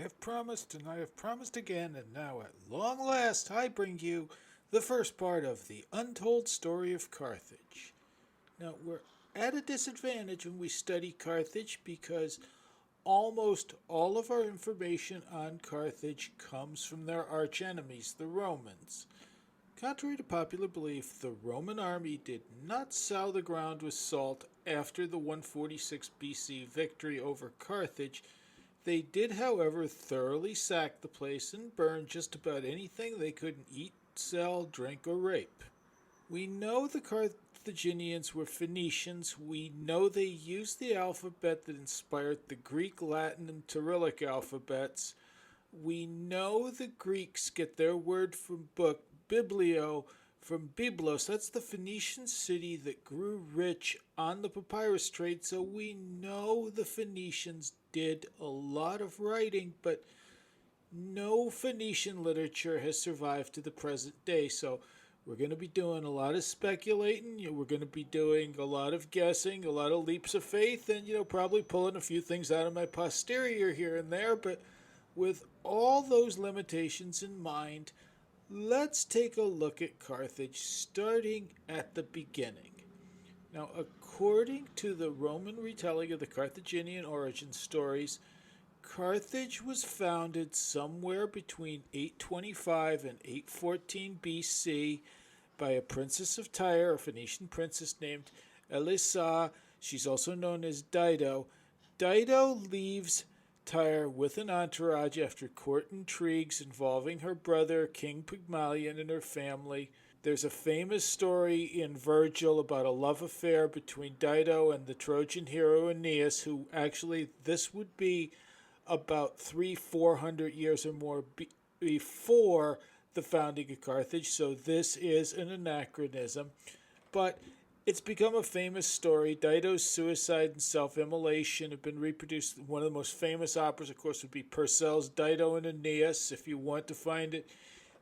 have promised, and I have promised again, and now at long last I bring you the first part of the untold story of Carthage. Now, we're at a disadvantage when we study Carthage because almost all of our information on Carthage comes from their archenemies, the Romans. Contrary to popular belief, the Roman army did not sow the ground with salt after the 146 BC victory over Carthage. They did, however, thoroughly sack the place and burn just about anything they couldn't eat, sell, drink, or rape. We know the Carthaginians were Phoenicians. We know they used the alphabet that inspired the Greek, Latin, and Cyrillic alphabets. We know the Greeks get their word from book, biblio, from Byblos. That's the Phoenician city that grew rich on the papyrus trade, so we know the Phoenicians did a lot of writing, but no Phoenician literature has survived to the present day. So we're going to be doing a lot of speculating. We're going to be doing a lot of guessing, a lot of leaps of faith, and probably pulling a few things out of my posterior here and there. But with all those limitations in mind, let's take a look at Carthage starting at the beginning. Now, according to the Roman retelling of the Carthaginian origin stories, Carthage was founded somewhere between 825 and 814 BC by a princess of Tyre, a Phoenician princess named Elisa. She's also known as Dido. Dido leaves Tyre with an entourage after court intrigues involving her brother, King Pygmalion, and her family. There's a famous story in Virgil about a love affair between Dido and the Trojan hero Aeneas, who actually, this would be about 400 years or more before the founding of Carthage, so this is an anachronism. But it's become a famous story. Dido's suicide and self-immolation have been reproduced. One of the most famous operas, of course, would be Purcell's Dido and Aeneas. If you want to find it,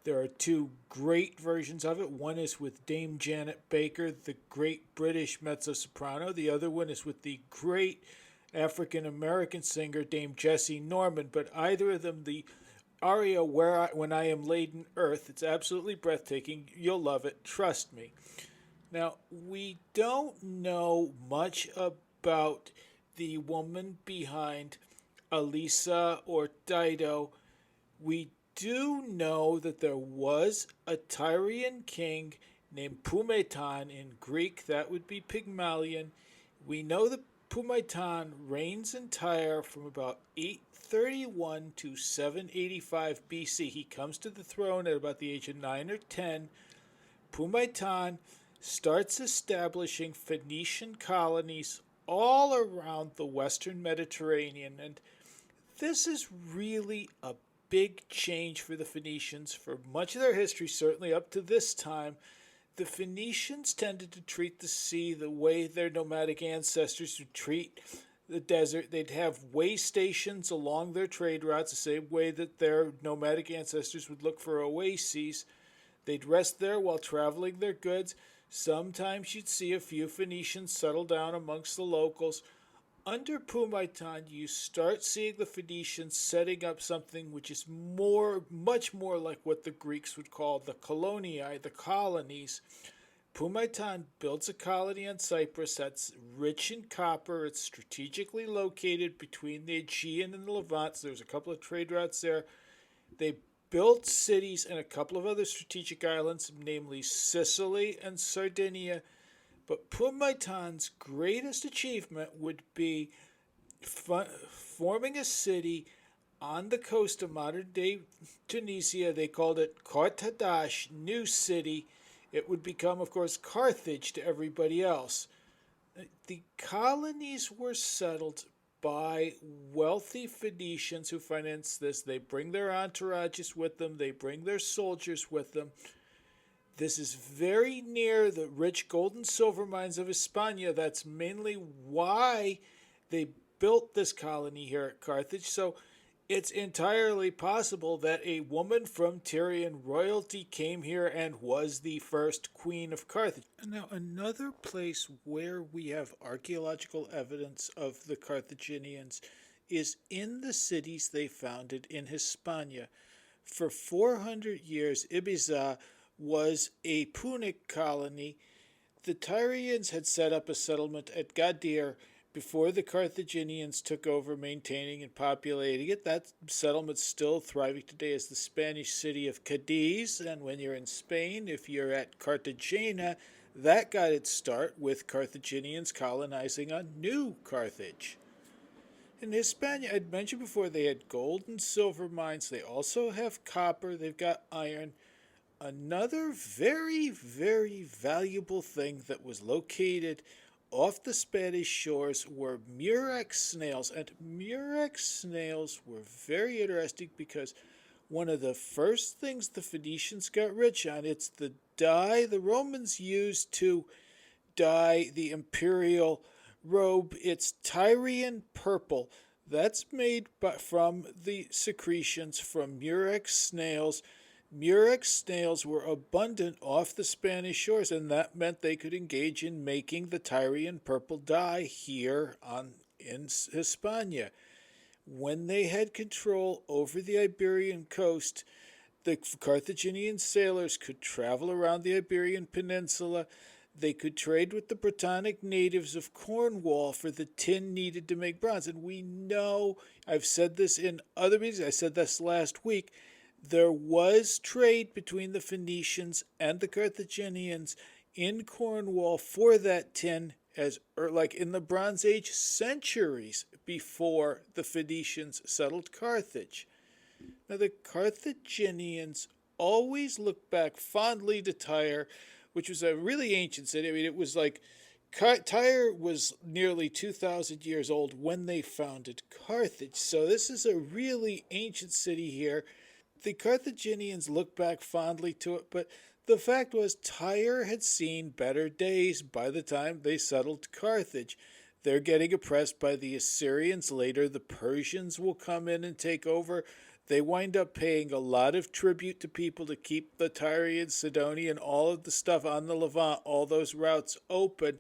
there are two great versions of it. One is with Dame Janet Baker, the great British mezzo-soprano. The other one is with the great African-American singer Dame Jessie Norman. But either of them, the aria When I Am Laid in Earth, it's absolutely breathtaking. You'll love it. Trust me. Now, we don't know much about the woman behind Elisa or Dido. We do know that there was a Tyrian king named Pumetan. In Greek, that would be Pygmalion. We know that Pumetan reigns in Tyre from about 831 to 785 BC. He comes to the throne at about the age of 9 or 10. Pumetan starts establishing Phoenician colonies all around the western Mediterranean, and this is really a big change for the Phoenicians. For much of their history, certainly up to this time, the Phoenicians tended to treat the sea the way their nomadic ancestors would treat the desert. They'd have way stations along their trade routes, the same way that their nomadic ancestors would look for oases. They'd rest there while traveling their goods. Sometimes you'd see a few Phoenicians settle down amongst the locals. Under Pumetan, you start seeing the Phoenicians setting up something which is much more like what the Greeks would call the coloniae, the colonies. Pumetan builds a colony on Cyprus that's rich in copper. It's strategically located between the Aegean and the Levant. So there's a couple of trade routes there. They built cities in a couple of other strategic islands, namely Sicily and Sardinia. But Pumetan's greatest achievement would be forming a city on the coast of modern-day Tunisia. They called it Carthage, New City. It would become, of course, Carthage to everybody else. The colonies were settled by wealthy Phoenicians who financed this. They bring their entourages with them. They bring their soldiers with them. This is very near the rich gold and silver mines of Hispania. That's mainly why they built this colony here at Carthage. So it's entirely possible that a woman from Tyrian royalty came here and was the first queen of Carthage. Now, another place where we have archaeological evidence of the Carthaginians is in the cities they founded in Hispania. For 400 years, Ibiza was a Punic colony. The Tyrians had set up a settlement at Gadir before the Carthaginians took over maintaining and populating it. That settlement's still thriving today as the Spanish city of Cadiz. And when you're in Spain, if you're at Cartagena, that got its start with Carthaginians colonizing on New Carthage. In Hispania, I'd mentioned before, they had gold and silver mines. They also have copper. They've got iron. Another very, very valuable thing that was located off the Spanish shores were murex snails. And murex snails were very interesting because one of the first things the Phoenicians got rich on, it's the dye the Romans used to dye the imperial robe. It's Tyrian purple. That's made from the secretions from murex snails. Murex snails were abundant off the Spanish shores, and that meant they could engage in making the Tyrian purple dye here in Hispania. When they had control over the Iberian coast, the Carthaginian sailors could travel around the Iberian Peninsula. They could trade with the Britannic natives of Cornwall for the tin needed to make bronze. And we know, I've said this in other meetings, I said this last week, there was trade between the Phoenicians and the Carthaginians in Cornwall for that tin, like in the Bronze Age, centuries before the Phoenicians settled Carthage. Now the Carthaginians always look back fondly to Tyre, which was a really ancient city. I mean, it was like Tyre was nearly 2,000 years old when they founded Carthage. So this is a really ancient city here. The Carthaginians look back fondly to it, but the fact was Tyre had seen better days by the time they settled Carthage. They're getting oppressed by the Assyrians. Later, the Persians will come in and take over. They wind up paying a lot of tribute to people to keep the Tyrian, Sidonian, all of the stuff on the Levant, all those routes open.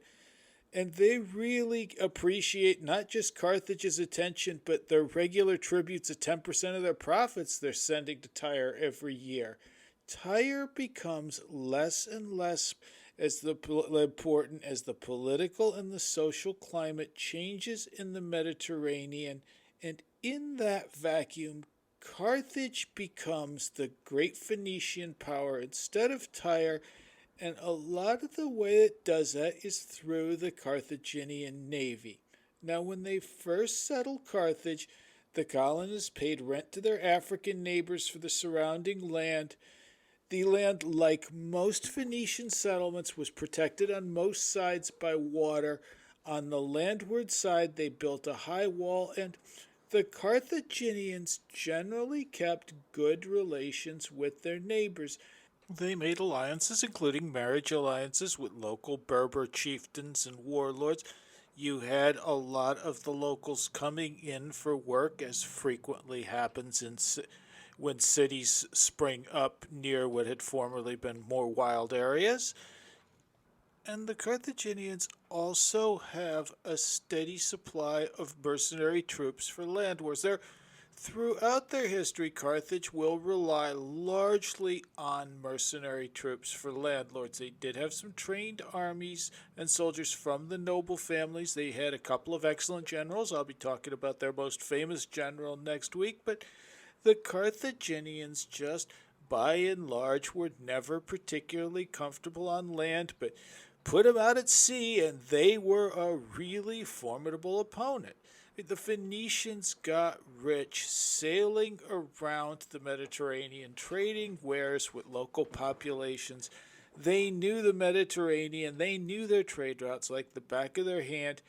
And they really appreciate not just Carthage's attention, but their regular tributes of 10% of their profits they're sending to Tyre every year. Tyre becomes less and less important as the political and the social climate changes in the Mediterranean. And in that vacuum, Carthage becomes the great Phoenician power instead of Tyre. And a lot of the way it does that is through the Carthaginian navy. Now, when they first settled Carthage, the colonists paid rent to their African neighbors for the surrounding land. The land, like most Phoenician settlements, was protected on most sides by water. On the landward side, they built a high wall, and the Carthaginians generally kept good relations with their neighbors. They made alliances, including marriage alliances with local Berber chieftains and warlords. You had a lot of the locals coming in for work, as frequently happens when cities spring up near what had formerly been more wild areas. And the Carthaginians also have a steady supply of mercenary troops for land wars. Throughout their history, Carthage will rely largely on mercenary troops for landlords. They did have some trained armies and soldiers from the noble families. They had a couple of excellent generals. I'll be talking about their most famous general next week. But the Carthaginians just, by and large, were never particularly comfortable on land, but put them out at sea, and they were a really formidable opponent. The Phoenicians got rich sailing around the Mediterranean, trading wares with local populations. They knew the Mediterranean. They knew their trade routes like the back of their hand.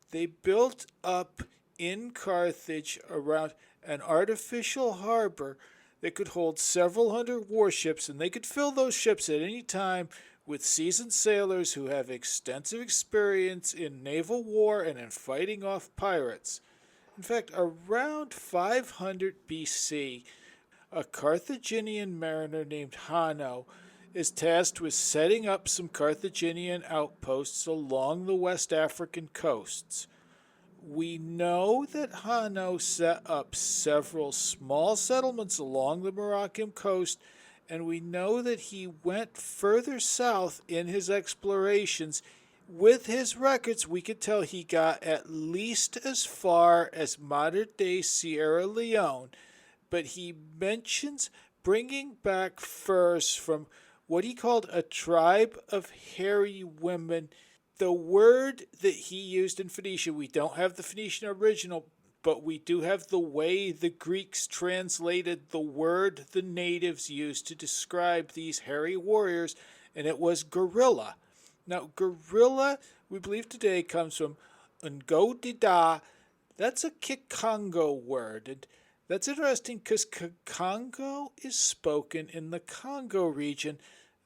They built up in Carthage around an artificial harbor that could hold several hundred warships, and they could fill those ships at any time with seasoned sailors who have extensive experience in naval war and in fighting off pirates. In fact, around 500 BC, a Carthaginian mariner named Hanno is tasked with setting up some Carthaginian outposts along the West African coasts. We know that Hanno set up several small settlements along the Moroccan coast, and we know that he went further south in his explorations. With his records, we could tell he got at least as far as modern day Sierra Leone, but he mentions bringing back furs from what he called a tribe of hairy women. The word that he used in Phoenician, we don't have the Phoenician original, but we do have the way the Greeks translated the word the natives used to describe these hairy warriors, and it was gorilla. Now, gorilla, we believe today, comes from Ngo-Dida. That's a Kikongo word, and that's interesting because Kikongo is spoken in the Congo region.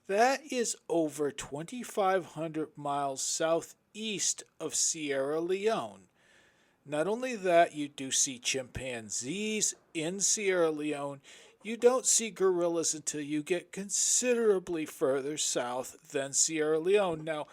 That is over 2,500 miles southeast of Sierra Leone. Not only that, you do see chimpanzees in Sierra Leone. You don't see gorillas until you get considerably further south than Sierra Leone. Now,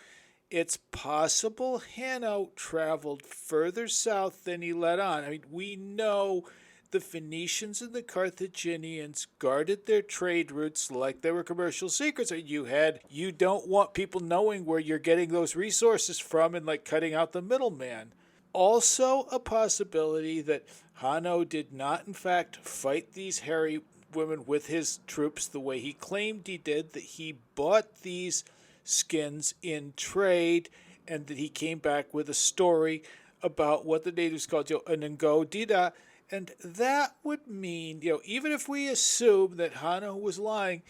it's possible Hanno traveled further south than he let on. I mean, we know the Phoenicians and the Carthaginians guarded their trade routes like they were commercial secrets. You don't want people knowing where you're getting those resources from and like cutting out the middleman. Also, a possibility that Hanno did not, in fact, fight these hairy women with his troops the way he claimed he did, that he bought these skins in trade, and that he came back with a story about what the natives called an Ngo-Dida. And that would mean, even if we assume that Hanno was lying,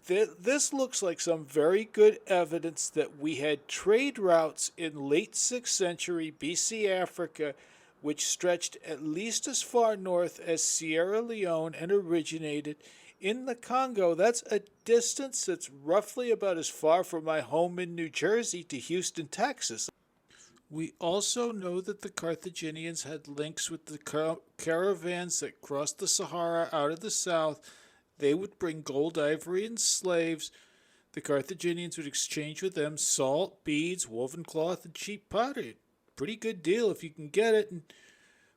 this looks like some very good evidence that we had trade routes in late 6th century BC Africa which stretched at least as far north as Sierra Leone and originated in the Congo. That's a distance that's roughly about as far from my home in New Jersey to Houston, Texas. We also know that the Carthaginians had links with the caravans that crossed the Sahara out of the south. They would bring gold, ivory, and slaves. The Carthaginians would exchange with them salt, beads, woven cloth, and cheap pottery. Pretty good deal if you can get it. And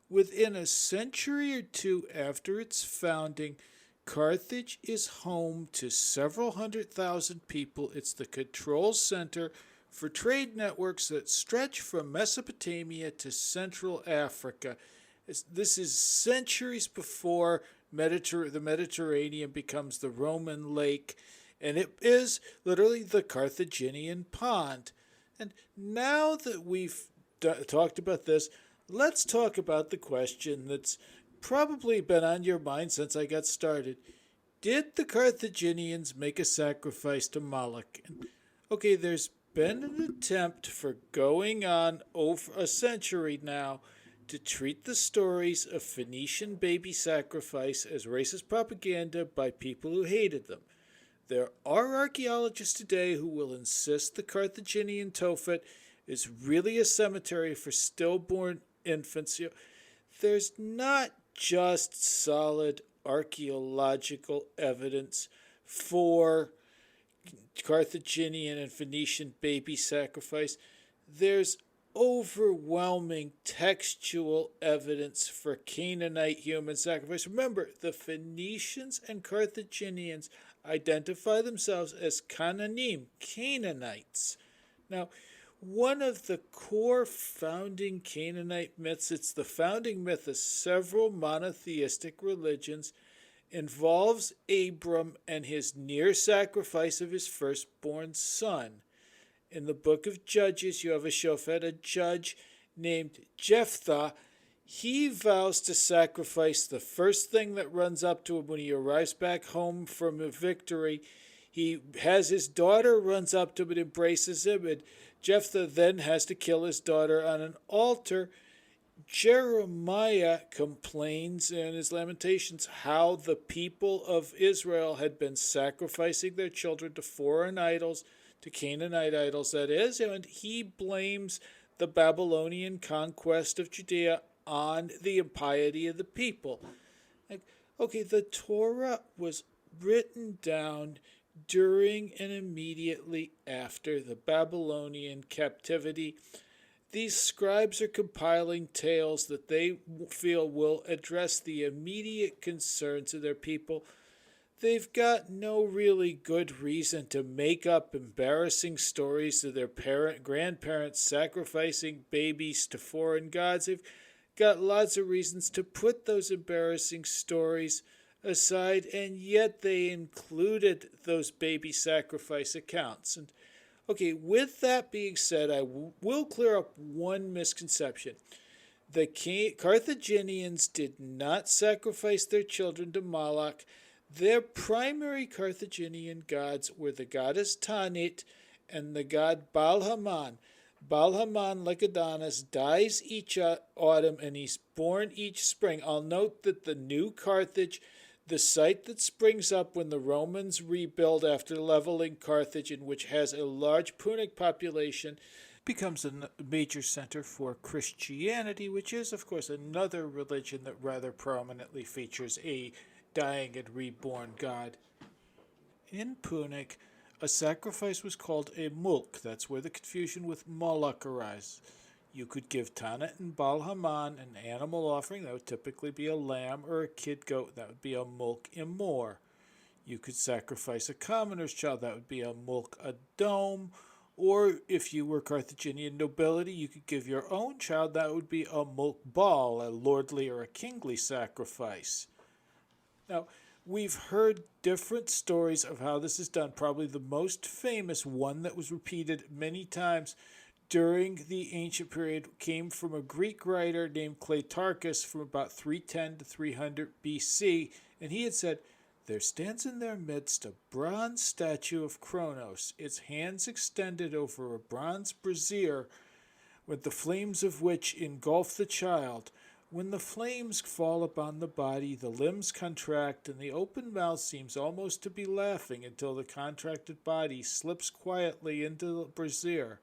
within a century or two after its founding, Carthage is home to several 100,000 people. It's the control center for trade networks that stretch from Mesopotamia to Central Africa. This is centuries before the Mediterranean becomes the Roman lake, and it is literally the Carthaginian pond. And now that we've talked about this, let's talk about the question that's probably been on your mind since I got started. Did the Carthaginians make a sacrifice to Moloch? Okay, there's been an attempt for going on over a century now to treat the stories of Phoenician baby sacrifice as racist propaganda by people who hated them. There are archaeologists today who will insist the Carthaginian Tophet is really a cemetery for stillborn infants. There's not just solid archaeological evidence for Carthaginian and Phoenician baby sacrifice. There's overwhelming textual evidence for Canaanite human sacrifice. Remember, the Phoenicians and Carthaginians identify themselves as Canaanim, Canaanites. Now, one of the core founding Canaanite myths, it's the founding myth of several monotheistic religions, involves Abram and his near sacrifice of his firstborn son. In the book of Judges, you have a shofet, a judge named Jephthah. He vows to sacrifice the first thing that runs up to him when he arrives back home from a victory. He has his daughter runs up to him and embraces him, and Jephthah then has to kill his daughter on an altar. Jeremiah complains in his Lamentations how the people of Israel had been sacrificing their children to foreign idols, to Canaanite idols, that is, and he blames the Babylonian conquest of Judea on the impiety of the people. Okay, the Torah was written down during and immediately after the Babylonian captivity. These scribes are compiling tales that they feel will address the immediate concerns of their people. They've got no really good reason to make up embarrassing stories of their grandparents sacrificing babies to foreign gods. They've got lots of reasons to put those embarrassing stories aside, and yet they included those baby sacrifice accounts. And okay, with that being said, I will clear up one misconception. The Carthaginians did not sacrifice their children to Moloch. Their primary Carthaginian gods were the goddess Tanit and the god Baal-Haman. Baal-Haman, like Adonis, dies each autumn and he's born each spring. I'll note that the new Carthage, the site that springs up when the Romans rebuild after leveling Carthage, and which has a large Punic population, becomes a major center for Christianity, which is, of course, another religion that rather prominently features a dying and reborn god. In Punic, a sacrifice was called a mulk. That's where the confusion with Moloch arises. You could give Tanit and Baal-Haman an animal offering. That would typically be a lamb or a kid goat. That would be a mulk imor. You could sacrifice a commoner's child. That would be a mulk adom. Or if you were Carthaginian nobility, you could give your own child. That would be a mulk bal, a lordly or a kingly sacrifice. Now, we've heard different stories of how this is done. Probably the most famous one that was repeated many times during the ancient period came from a Greek writer named Cleitarchus from about 310 to 300 BC, and he had said, "There stands in their midst a bronze statue of Kronos, its hands extended over a bronze brazier, with the flames of which engulf the child. When the flames fall upon the body, the limbs contract, and the open mouth seems almost to be laughing until the contracted body slips quietly into the brazier.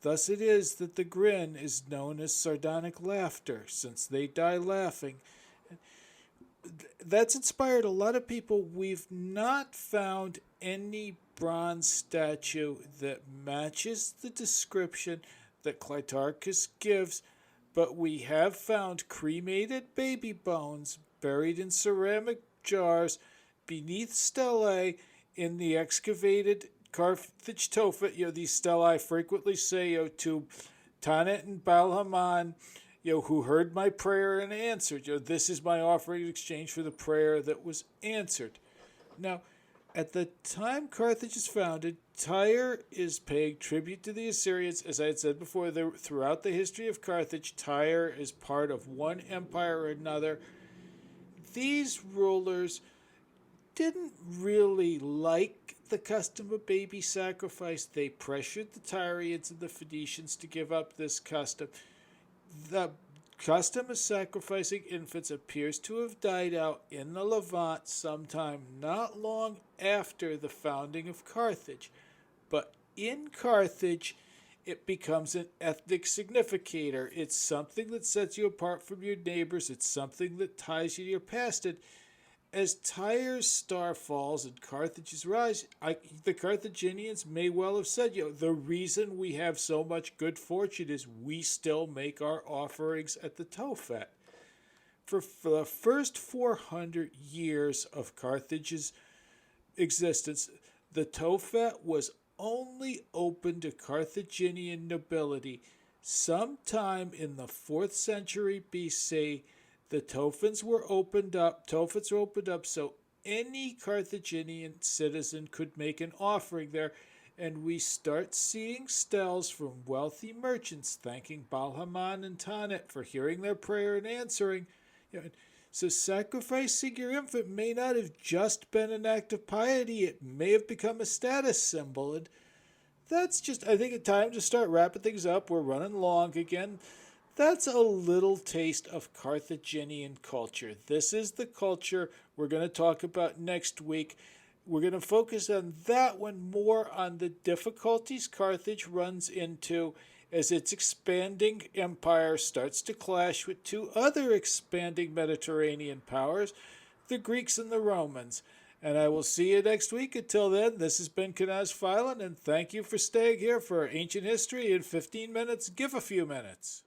Thus it is that the grin is known as sardonic laughter, since they die laughing." That's inspired a lot of people. We've not found any bronze statue that matches the description that Cleitarchus gives, but we have found cremated baby bones buried in ceramic jars beneath stelae in the excavated Carthage Tophet. These stelae frequently say, to Tanit and Baal-Haman, who heard my prayer and answered. This is my offering in exchange for the prayer that was answered. Now, at the time Carthage is founded, Tyre is paying tribute to the Assyrians. As I had said before, throughout the history of Carthage, Tyre is part of one empire or another. These rulers didn't really like the custom of baby sacrifice. They pressured the Tyrians and the Phoenicians to give up this custom. The custom of sacrificing infants appears to have died out in the Levant sometime not long after the founding of Carthage. But in Carthage, it becomes an ethnic significator. It's something that sets you apart from your neighbors. It's something that ties you to your past. And as Tyre's star falls and Carthage's rise, the Carthaginians may well have said, the reason we have so much good fortune is we still make our offerings at the Tophet. For the first 400 years of Carthage's existence, the Tophet was only open to Carthaginian nobility. Sometime in the 4th century BC, the Tophets were opened up so any Carthaginian citizen could make an offering there, and we start seeing stels from wealthy merchants thanking Baal-Haman and Tanit for hearing their prayer and answering. So sacrificing your infant may not have just been an act of piety, it may have become a status symbol, and that's just, I think, a time to start wrapping things up. We're running long again. That's a little taste of Carthaginian culture. This is the culture we're going to talk about next week. We're going to focus on that one, more on the difficulties Carthage runs into as its expanding empire starts to clash with two other expanding Mediterranean powers, the Greeks and the Romans. And I will see you next week. Until then, this has been Kanaz Filan, and thank you for staying here for Ancient History in 15 minutes. Give a few minutes.